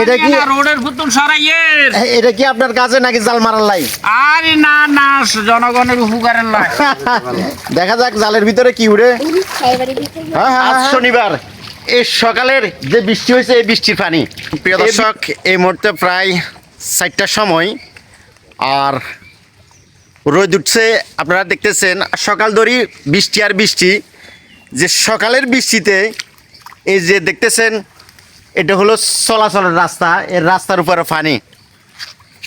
এটা কি রোডের পুতুল সরাইয়ের? এটা কি আপনার কাছে নাকি জাল মারার লাই? আরে না না, জনগণের উপকারের লাই। দেখা যাক জালের ভিতরে কি উড়ে। আজ শনিবার এই সকালের যে বৃষ্টি হয়েছে, এই বৃষ্টির পানি। প্রিয় দর্শক, এই মুহূর্তে প্রায় 4টার সময়, আর রোদ উঠছে। আপনারা দেখতেছেন সকাল ধরেই বৃষ্টি আর বৃষ্টি। যে সকালের বৃষ্টিতে এই যে দেখতেছেন, এটা হলো চলাচলের রাস্তা। এর রাস্তার উপরে পানি,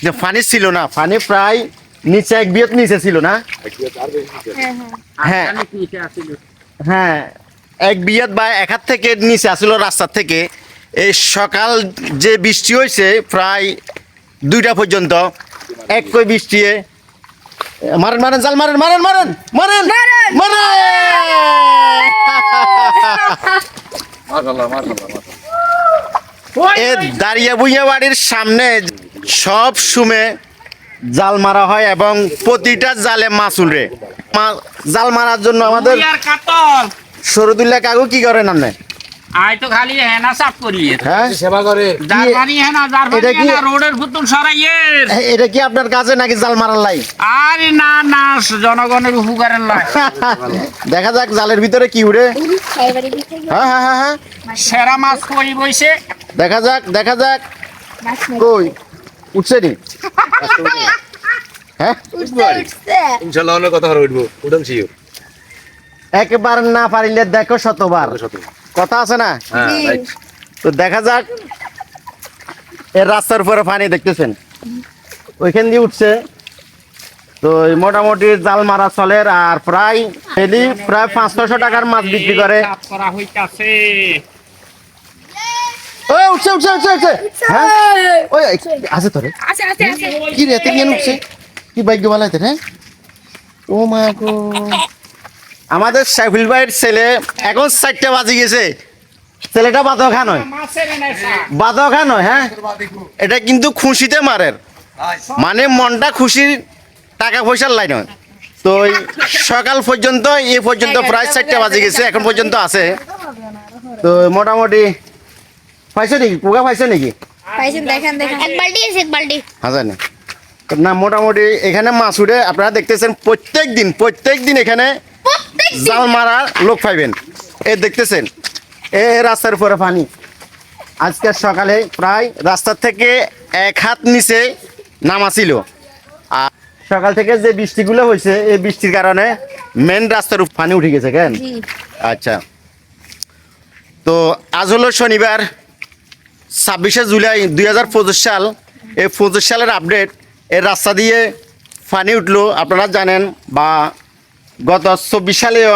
যে পানি ছিল না, পানি প্রায় নিচে 1 বিয়ত নিচে ছিল না। হ্যাঁ হ্যাঁ, 1 বিয়ত বা 1 হাত থেকে নিচে আসলো রাস্তার থেকে। এই সকাল যে বৃষ্টি হয়েছে প্রায় 2টা পর্যন্ত, একই বৃষ্টি। মারেন মারেন জাল মারেন মারেন মারেন মারেন মারেন। এ দাঁড়িয়ে বুইয়া বাড়ির সামনে সব সময় জাল মারা হয় এবং প্রতিটা জালে মাছ উঠে। জাল মারার জন্য আমাদের কাতল শরদুল্লাহ কাকু কি করেন আপনি? আই তো খালি হেনা সাফ করি, হ্যাঁ, সেবা করে। যার বাড়ি হেনা, যার এটা বাড়ি কি- হেনা, রোডের পুতুল সরাইয়ের? এটা কি আপনার কাছে নাকি জাল মারার লাই? আরে না না, জনগণের উপকারের লাই। দেখা যাক জালের ভিতরে কি উড়ে। হ্যাঁ হ্যাঁ হ্যাঁ হ্যাঁ, সেরা মাছ কই বইছে। দেখা যাক দেখা যাক। কই উঠছে নি? হ্যাঁ, ইনশাআল্লাহ অনেক কথা হয়ে উঠবো, উঠন শিওর। একবার না পারিলে দেখো শতবার, কথা আছে না? হ্যাঁ, রাইট। তো দেখা যাক। এর রাস্তার উপরে পানি দেখতেছেন, ওইখান দিয়ে উঠছে। তো এই মোটামুটি জাল মারা চলে, আর প্রায় ডেলি প্রায় 500-600 টাকার মাছ বিক্রি করে। কাজ করা হইতাছে। ও উঠছে উঠছে উঠছে উঠছে। হ্যাঁ, ওই আছে তোরে কি রে, এত কেন উঠছে? কি ভাগ্য বালাইতে, হ্যাঁ? ও মা গো, আমাদের সাইফুল ভাইয়ের ছেলে এখন 4টা বাজে গেছে। ছেলেটা বাদক খান হয়, মাছের নেশা। বাদক খান হয়। হ্যাঁ, এটা কিন্তু খুশিতে মারের, মানে মনটা খুশির, টাকা পয়সার লাইন হয়। তো এই সকাল পর্যন্ত এই পর্যন্ত প্রায় 4টা বাজে গেছে, এখন পর্যন্ত আছে। তো মোটামুটি পাইছো নাকি, পোকা পাইছো নাকি? এক বালতি আছে, এক বালতি। হাজার না না, মোটামুটি এখানে মাছ উঠে। আপনারা দেখতেছেন প্রত্যেক দিন এখানে জাল মারার লোক পাইবেন। এ দেখতেছেন, এ রাস্তার উপরে পানি। আজকে সকালে প্রায় রাস্তার থেকে 1 হাত নিচে নামা ছিল। আর সকাল থেকে যে বৃষ্টিগুলো হয়েছে, এই বৃষ্টির কারণে মেন রাস্তার উপর পানি উঠে গেছে। কেন? আচ্ছা, তো আজ হলো শনিবার 26শে জুলাই 2025 সাল। এই 25 সালের আপডেট। এর রাস্তা দিয়ে পানি উঠলো, আপনারা জানেন, বা গত 24 সালেও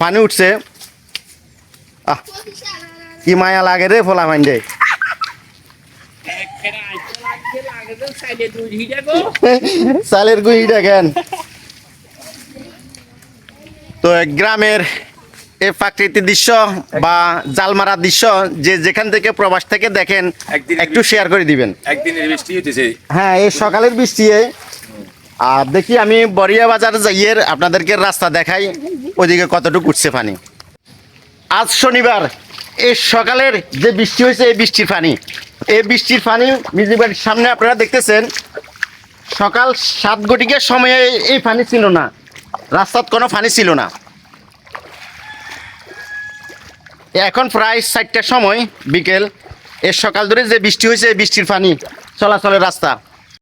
পানি উঠছে। আহ, কি মায়া লাগে রে ফোলা মাইন্ডে। সালের গুই দেখেন। তো গ্রামের এই প্রাকৃতিক দৃশ্য বা জাল মারার দৃশ্য যে যেখান থেকে প্রবাস থেকে দেখেন, একটু শেয়ার করে দিবেন। একদিনের বৃষ্টি হইতেছে। হ্যাঁ, এই সকালের বৃষ্টি। আর দেখি আমি বরিয়া বাজার যাইয়ের আপনাদেরকে রাস্তা দেখাই, ওইদিকে কতটুকু উঠছে পানি। আজ শনিবার এই সকালের যে বৃষ্টি হয়েছে, এই বৃষ্টির পানি, এই বৃষ্টির পানি মিজি বাড়ির সামনে আপনারা দেখতেছেন। সকাল 7 ঘটিকার সময়ে এই পানি ছিল না, রাস্তার কোনো পানি ছিল না। এখন প্রায় 4টার সময় বিকেল। এর সকাল ধরে যে বৃষ্টি হয়েছে, এই বৃষ্টির পানি চলাচলের রাস্তা।